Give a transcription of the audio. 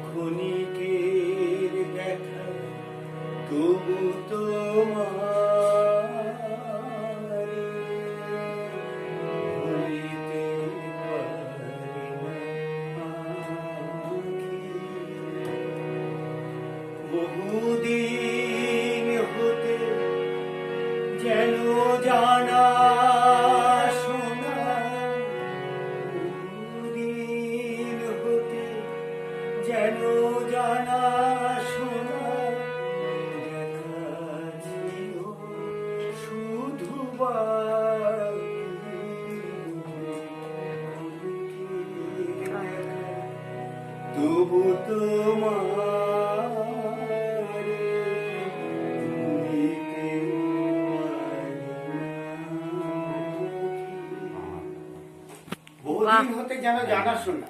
ক্ষণিকের দেখা তবু তোমার ভুলিতে পারি না আঁখি। বহুদিন হতে যেন জানা শোনা, বহুদিন হতে যেন জানা শোনা দেখা ছিল শুধু তবু তোমার বহুদিন হতে যেন জানা শোনা।